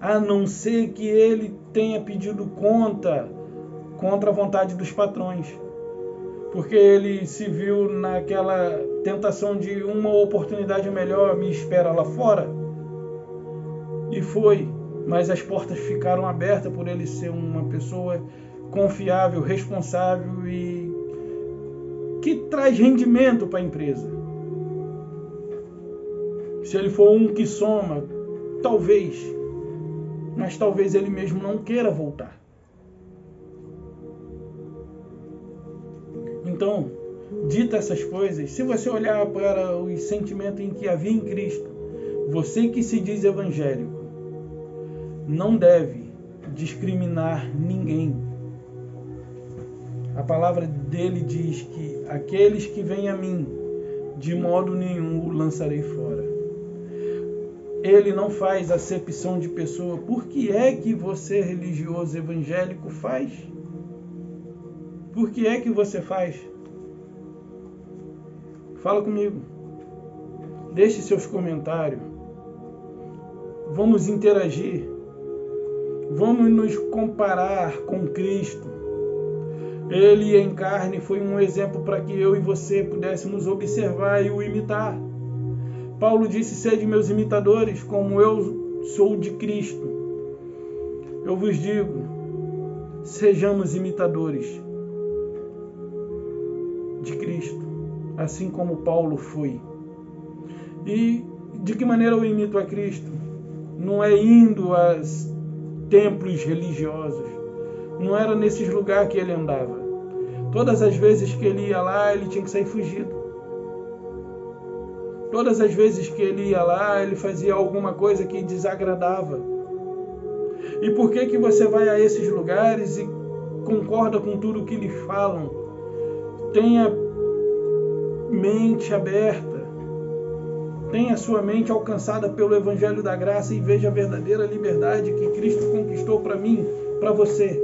a não ser que ele tenha pedido contra a vontade dos patrões, porque ele se viu naquela tentação de uma oportunidade melhor me espera lá fora, e foi, mas as portas ficaram abertas por ele ser uma pessoa confiável, responsável e que traz rendimento para a empresa. Se ele for um que soma, talvez, mas talvez ele mesmo não queira voltar. Então, dita essas coisas, se você olhar para os sentimentos em que havia em Cristo, você que se diz evangélico, não deve discriminar ninguém. A palavra dele diz que aqueles que vêm a mim, de modo nenhum o lançarei fora. Ele não faz acepção de pessoa. Por que é que você, religioso evangélico, faz? Por que é que você faz? Fala comigo. Deixe seus comentários. Vamos interagir. Vamos nos comparar com Cristo. Ele em carne foi um exemplo para que eu e você pudéssemos observar e o imitar. Paulo disse: sede meus imitadores, como eu sou de Cristo. Eu vos digo, sejamos imitadores de Cristo, assim como Paulo foi. E de que maneira eu imito a Cristo? Não é indo aos templos religiosos. Não era nesses lugares que ele andava. Todas as vezes que ele ia lá, ele tinha que sair fugido. Todas as vezes que ele ia lá, ele fazia alguma coisa que desagradava. E por que você vai a esses lugares e concorda com tudo que lhe falam? Tenha mente aberta. Tenha sua mente alcançada pelo Evangelho da Graça e veja a verdadeira liberdade que Cristo conquistou para mim, para você.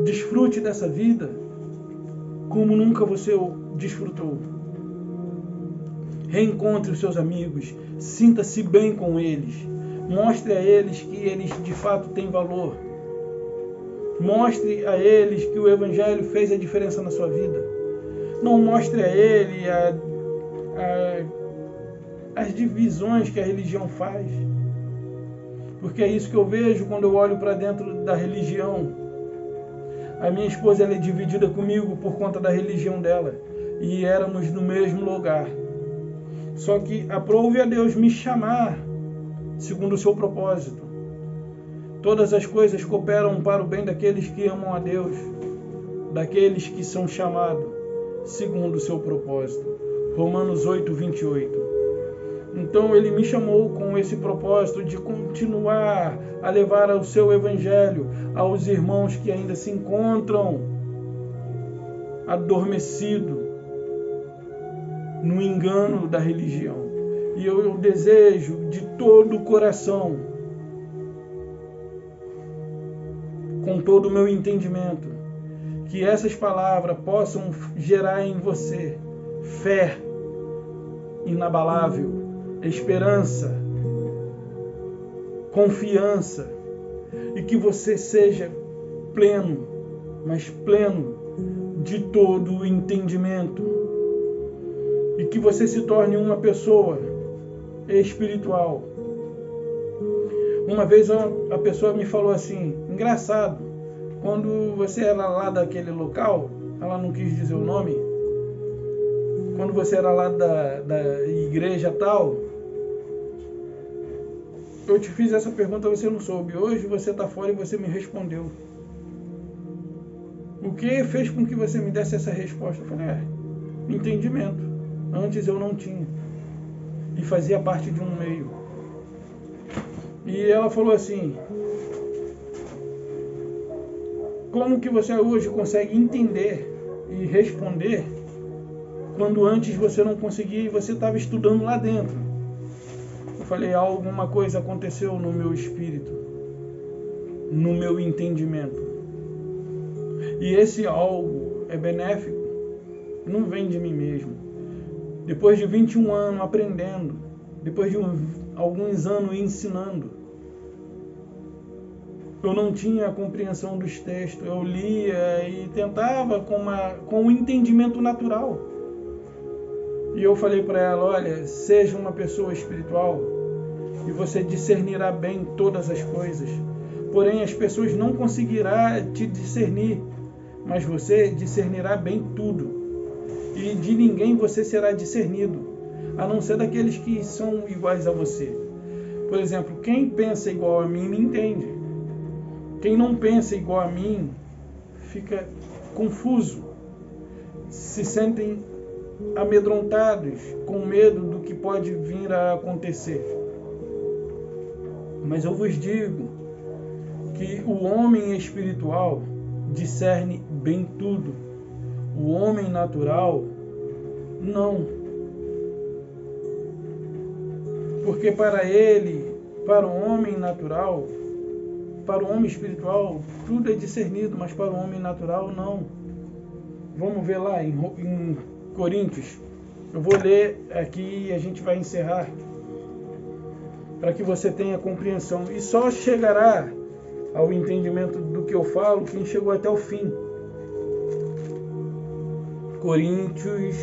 Desfrute dessa vida como nunca você desfrutou. Reencontre os seus amigos, sinta-se bem com eles, mostre a eles que eles de fato têm valor. Mostre a eles que o Evangelho fez a diferença na sua vida. Não mostre a ele as divisões que a religião faz. Porque é isso que eu vejo quando eu olho para dentro da religião. A minha esposa ela é dividida comigo por conta da religião dela. E éramos no mesmo lugar. Só que aprove a Deus me chamar segundo o seu propósito. Todas as coisas cooperam para o bem daqueles que amam a Deus, daqueles que são chamados segundo o seu propósito. Romanos 8, 28. Então ele me chamou com esse propósito de continuar a levar o seu evangelho aos irmãos que ainda se encontram adormecidos no engano da religião. E eu desejo de todo o coração, com todo o meu entendimento, que essas palavras possam gerar em você fé inabalável, esperança, confiança, e que você seja pleno, mas pleno de todo o entendimento, e que você se torne uma pessoa espiritual. Uma vez a pessoa me falou assim, engraçado, quando você era lá daquele local, ela não quis dizer o nome, quando você era lá da igreja tal, eu te fiz essa pergunta, você não soube. Hoje você está fora e você me respondeu. O que fez com que você me desse essa resposta? Eu falei, entendimento. Antes eu não tinha. E fazia parte de um meio. E ela falou assim, como que você hoje consegue entender e responder quando antes você não conseguia e você estava estudando lá dentro? Eu falei, alguma coisa aconteceu no meu espírito, no meu entendimento. E esse algo é benéfico, não vem de mim mesmo. Depois de 21 anos aprendendo, depois de alguns anos ensinando, eu não tinha a compreensão dos textos, eu lia e tentava com um entendimento natural. E eu falei para ela, olha, seja uma pessoa espiritual e você discernirá bem todas as coisas. Porém, as pessoas não conseguirão te discernir, mas você discernirá bem tudo. E de ninguém você será discernido, a não ser daqueles que são iguais a você. Por exemplo, quem pensa igual a mim me entende. Quem não pensa igual a mim fica confuso, se sentem amedrontados, com medo do que pode vir a acontecer. Mas eu vos digo que o homem espiritual discerne bem tudo. O homem natural, não. Porque para ele, para o homem natural, para o homem espiritual, tudo é discernido, mas para o homem natural, não. Vamos ver lá em Coríntios. Eu vou ler aqui e a gente vai encerrar, para que você tenha compreensão. E só chegará ao entendimento do que eu falo quem chegou até o fim. Coríntios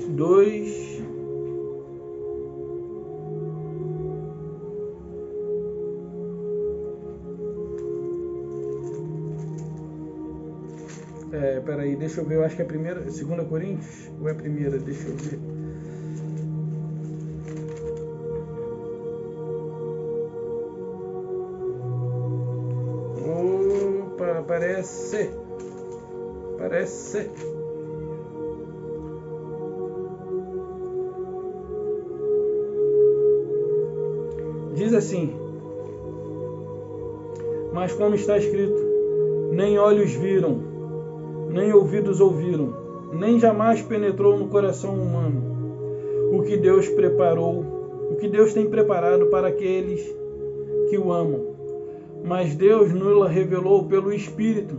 2. Peraí, deixa eu ver, eu acho que é a primeira, 2 Coríntios, ou é a primeira, deixa eu ver. Opa, parece. Diz assim, mas como está escrito, nem olhos viram, nem ouvidos ouviram, nem jamais penetrou no coração humano o que Deus preparou, o que Deus tem preparado para aqueles que o amam. Mas Deus nos revelou pelo Espírito,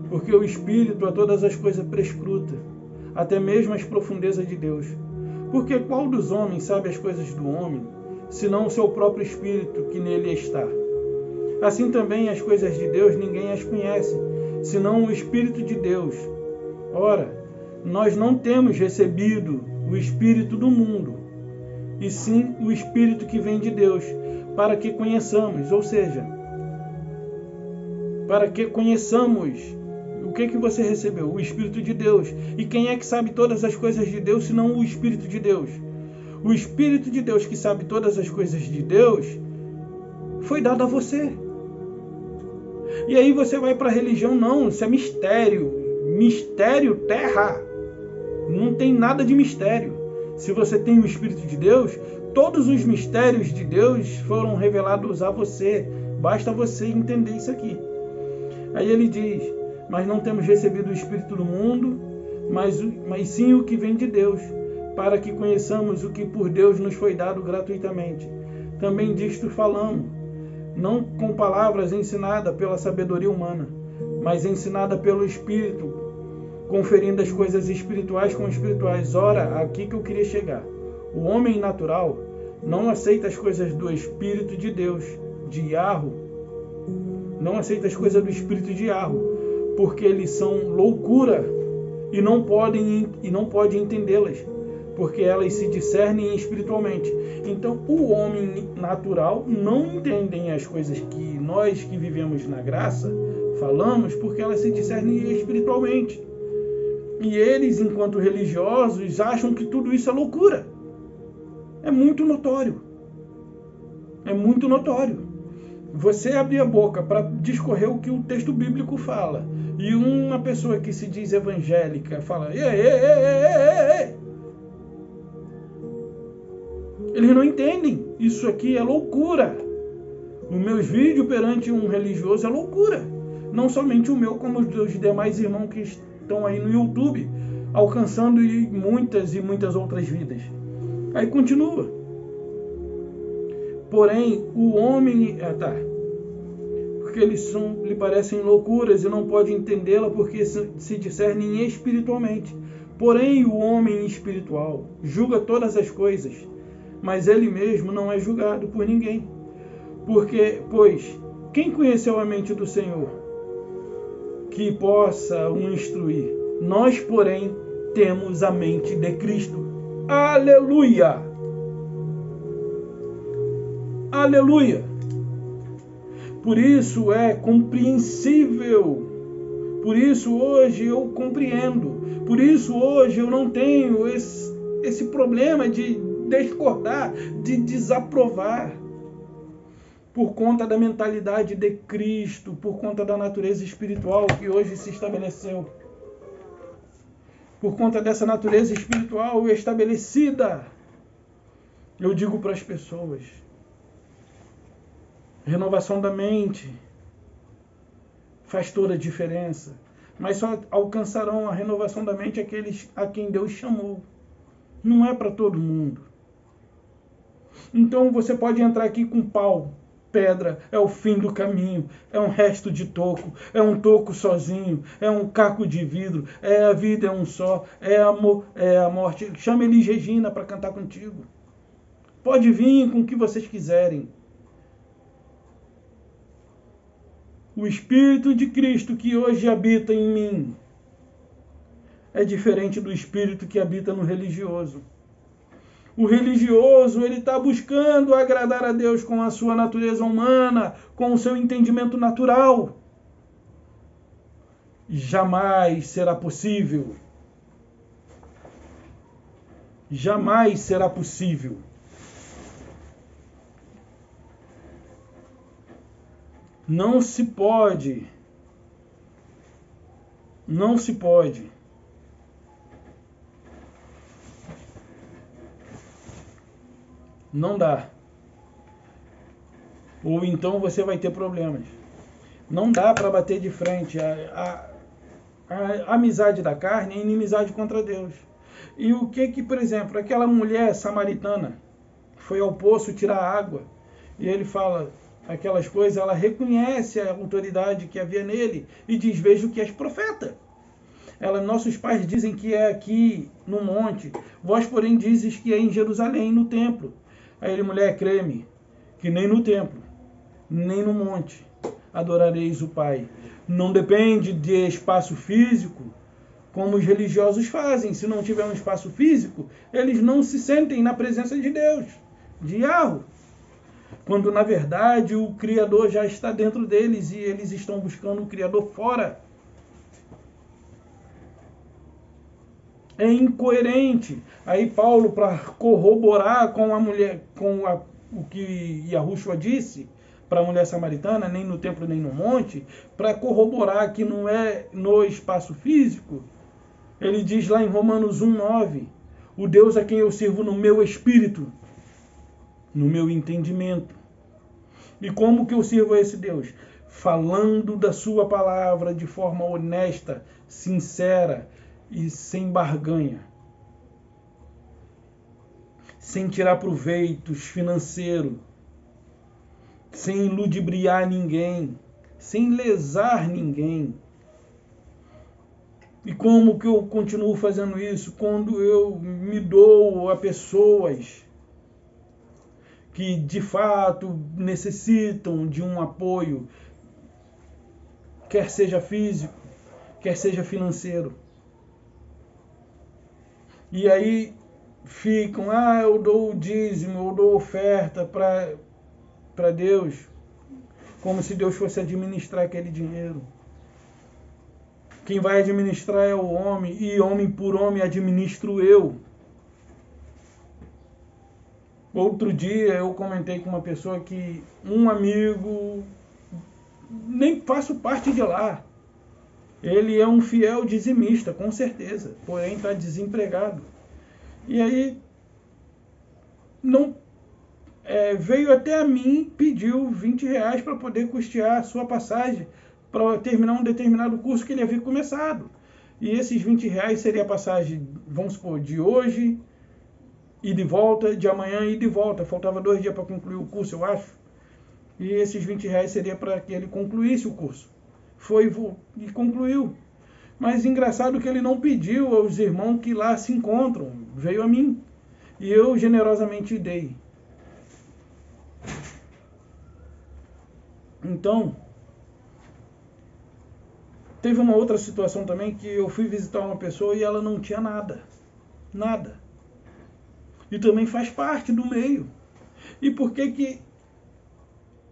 porque o Espírito a todas as coisas prescruta, até mesmo as profundezas de Deus. Porque qual dos homens sabe as coisas do homem, senão o seu próprio Espírito que nele está? Assim também as coisas de Deus ninguém as conhece, senão o Espírito de Deus. Ora, nós não temos recebido o Espírito do mundo, e sim o Espírito que vem de Deus, para que conheçamos, ou seja, para que conheçamos o que você recebeu, o Espírito de Deus. E quem é que sabe todas as coisas de Deus, senão o Espírito de Deus? O Espírito de Deus que sabe todas as coisas de Deus foi dado a você. E aí você vai para a religião, não, isso é mistério. Mistério, terra. Não tem nada de mistério. Se você tem o Espírito de Deus, todos os mistérios de Deus foram revelados a você. Basta você entender isso aqui. Aí ele diz, mas não temos recebido o Espírito do mundo, mas sim o que vem de Deus, para que conheçamos o que por Deus nos foi dado gratuitamente. Também disto falamos, não com palavras ensinadas pela sabedoria humana, mas ensinada pelo Espírito, conferindo as coisas espirituais com espirituais. Ora, aqui que eu queria chegar. O homem natural não aceita as coisas do Espírito de Deus, de Yahweh, não aceita as coisas do Espírito de Yahweh, porque eles são loucura e não pode entendê-las, porque elas se discernem espiritualmente. Então, o homem natural não entendem as coisas que nós que vivemos na graça falamos, porque elas se discernem espiritualmente. E eles, enquanto religiosos, acham que tudo isso é loucura. É muito notório. É muito notório. Você abrir a boca para discorrer o que o texto bíblico fala, e uma pessoa que se diz evangélica fala, ei. Eles não entendem. Isso aqui é loucura. Os meus vídeos perante um religioso é loucura. Não somente o meu, como os dos demais irmãos que estão aí no YouTube, alcançando muitas e muitas outras vidas. Aí continua. Porém, o homem... porque eles lhe parecem loucuras e não pode entendê-la porque se discernem espiritualmente. Porém, o homem espiritual julga todas as coisas, mas ele mesmo não é julgado por ninguém. Pois, quem conheceu a mente do Senhor, que possa o instruir? Nós, porém, temos a mente de Cristo. Aleluia! Aleluia! Por isso é compreensível. Por isso hoje eu compreendo. Por isso hoje eu não tenho esse problema de discordar, de desaprovar. Por conta da mentalidade de Cristo, por conta da natureza espiritual que hoje se estabeleceu. Por conta dessa natureza espiritual estabelecida, eu digo para as pessoas, renovação da mente faz toda a diferença, mas só alcançarão a renovação da mente aqueles a quem Deus chamou. Não é para todo mundo. Então você pode entrar aqui com pau, pedra, é o fim do caminho, é um resto de toco, é um toco sozinho, é um caco de vidro, é a vida, é um só, é amor, é a morte. Chama Elis Regina para cantar contigo. Pode vir com o que vocês quiserem. O Espírito de Cristo que hoje habita em mim é diferente do Espírito que habita no religioso. O religioso, ele está buscando agradar a Deus com a sua natureza humana, com o seu entendimento natural. Jamais será possível. Jamais será possível. Não se pode. Não se pode. Não dá. Ou então você vai ter problemas. Não dá para bater de frente. A amizade da carne é inimizade contra Deus. E o que, por exemplo, aquela mulher samaritana foi ao poço tirar água, e ele fala aquelas coisas, ela reconhece a autoridade que havia nele e diz, vejo que és profeta. Nossos pais dizem que é aqui no monte, vós porém dizes que é em Jerusalém, no templo. Aí ele, mulher, crê-me, que nem no templo, nem no monte adorareis o Pai. Não depende de espaço físico, como os religiosos fazem. Se não tiver um espaço físico, eles não se sentem na presença de Deus, de Yahweh. Quando, na verdade, o Criador já está dentro deles e eles estão buscando o Criador fora. É incoerente. Aí Paulo, para corroborar com a mulher, o que Yahushua disse para a mulher samaritana, nem no templo nem no monte, para corroborar que não é no espaço físico, ele diz lá em Romanos 1:9, o Deus a quem eu sirvo no meu espírito, no meu entendimento. E como que eu sirvo a esse Deus? Falando da sua palavra de forma honesta, sincera e sem barganha. Sem tirar proveitos financeiros. Sem ludibriar ninguém. Sem lesar ninguém. E como que eu continuo fazendo isso? Quando eu me dou a pessoas que de fato necessitam de um apoio, quer seja físico, quer seja financeiro. E aí ficam, eu dou o dízimo, eu dou oferta para Deus, como se Deus fosse administrar aquele dinheiro. Quem vai administrar é o homem, e homem por homem administro eu. Outro dia eu comentei com uma pessoa que um amigo, nem faço parte de lá, ele é um fiel dizimista, com certeza, porém está desempregado. E aí não veio até a mim, pediu R$ 20 para poder custear a sua passagem para terminar um determinado curso que ele havia começado. E esses R$ 20 seria a passagem, vamos supor, de hoje e de volta, de amanhã e de volta. Faltava 2 dias para concluir o curso, eu acho. E esses R$ 20 seria para que ele concluísse o curso. Foi e concluiu. Mas engraçado que ele não pediu aos irmãos que lá se encontram. Veio a mim. E eu generosamente dei. Então, teve uma outra situação também que eu fui visitar uma pessoa e ela não tinha nada. Nada. E também faz parte do meio. E por que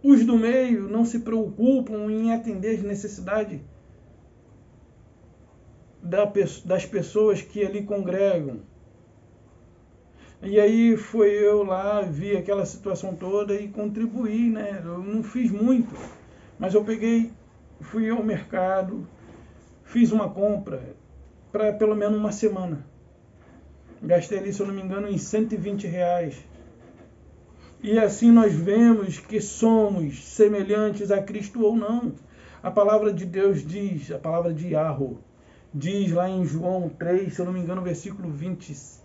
os do meio não se preocupam em atender as necessidades das pessoas que ali congregam? E aí foi eu lá, vi aquela situação toda e contribuí, né? Eu não fiz muito, mas eu fui ao mercado, fiz uma compra para pelo menos uma semana. Gastei ali, se eu não me engano, em R$ 120. E assim nós vemos que somos semelhantes a Cristo ou não. A palavra de Deus diz, a palavra de Yahweh, diz lá em João 3, se eu não me engano, versículo 20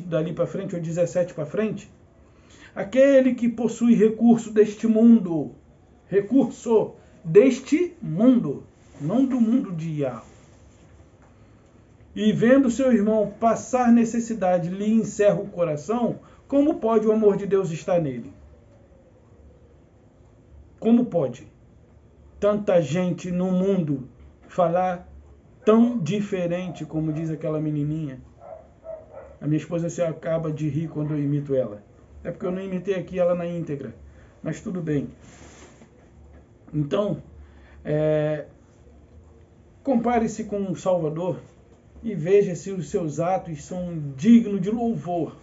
dali para frente, ou 17 para frente, aquele que possui recurso deste mundo, não do mundo de Yahweh, e vendo seu irmão passar necessidade, lhe encerra o coração, como pode o amor de Deus estar nele? Como pode tanta gente no mundo falar tão diferente, como diz aquela menininha? A minha esposa se acaba de rir quando eu imito ela. É porque eu não imitei aqui ela na íntegra, mas tudo bem. Então, compare-se com o Salvador e veja se os seus atos são dignos de louvor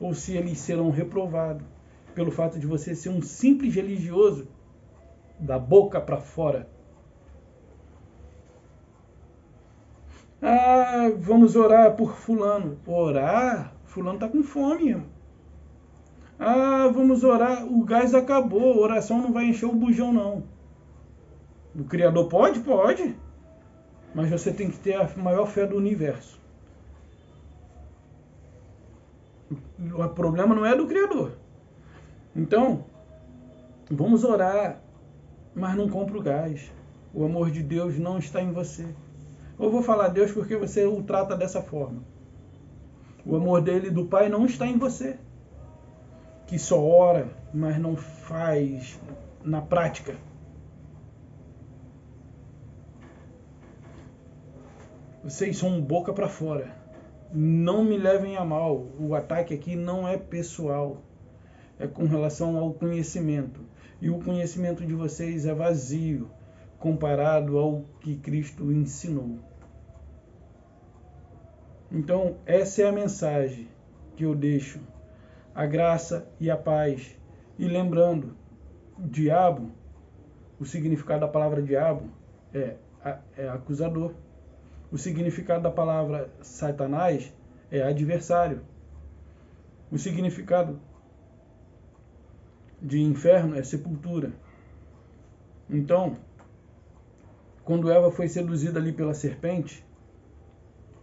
ou se eles serão reprovados pelo fato de você ser um simples religioso da boca para fora. Ah, vamos orar por fulano. Orar? Fulano está com fome, irmão. Ah, vamos orar. O gás acabou. A oração não vai encher o bujão, não. O Criador pode? Pode. Mas você tem que ter a maior fé do universo. O problema não é do Criador. Então, vamos orar, mas não compra o gás. O amor de Deus não está em você. Eu vou falar Deus porque você o trata dessa forma. O amor dele, do Pai, não está em você, que só ora, mas não faz na prática. Vocês são boca para fora. Não me levem a mal. O ataque aqui não é pessoal. É com relação ao conhecimento. E o conhecimento de vocês é vazio comparado ao que Cristo ensinou. Então, essa é a mensagem que eu deixo. A graça e a paz. E lembrando, o diabo, o significado da palavra diabo é acusador. O significado da palavra Satanás é adversário. O significado de inferno é sepultura. Então, quando Eva foi seduzida ali pela serpente,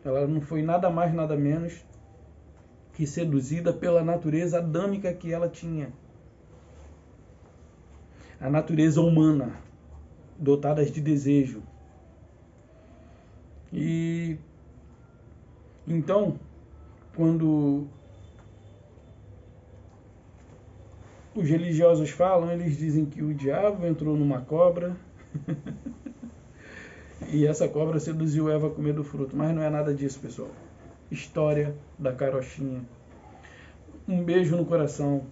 ela não foi nada mais, nada menos que seduzida pela natureza adâmica que ela tinha. A natureza humana, dotada de desejo. E então, quando os religiosos falam, eles dizem que o diabo entrou numa cobra e essa cobra seduziu Eva a comer do fruto. Mas não é nada disso, pessoal. História da carochinha. Um beijo no coração.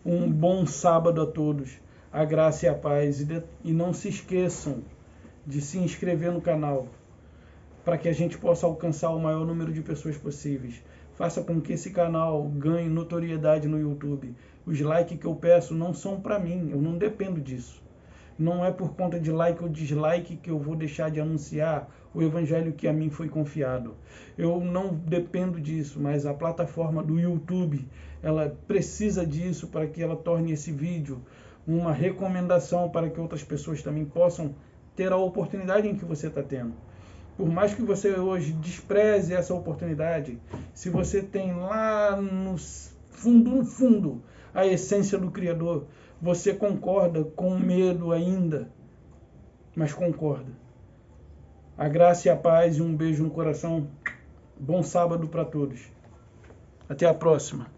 Um bom sábado a todos. A graça e a paz. E não se esqueçam de se inscrever no canal, para que a gente possa alcançar o maior número de pessoas possíveis. faça com que esse canal ganhe notoriedade no YouTube. Os likes que eu peço não são para mim, eu não dependo disso. Não é por conta de like ou dislike que eu vou deixar de anunciar o evangelho que a mim foi confiado. Eu não dependo disso, mas a plataforma do YouTube, ela precisa disso para que ela torne esse vídeo uma recomendação para que outras pessoas também possam ter a oportunidade em que você está tendo. Por mais que você hoje despreze essa oportunidade, se você tem lá no fundo, a essência do Criador, você concorda com medo ainda, mas concorda. A graça e a paz e um beijo no coração. Bom sábado para todos. Até a próxima.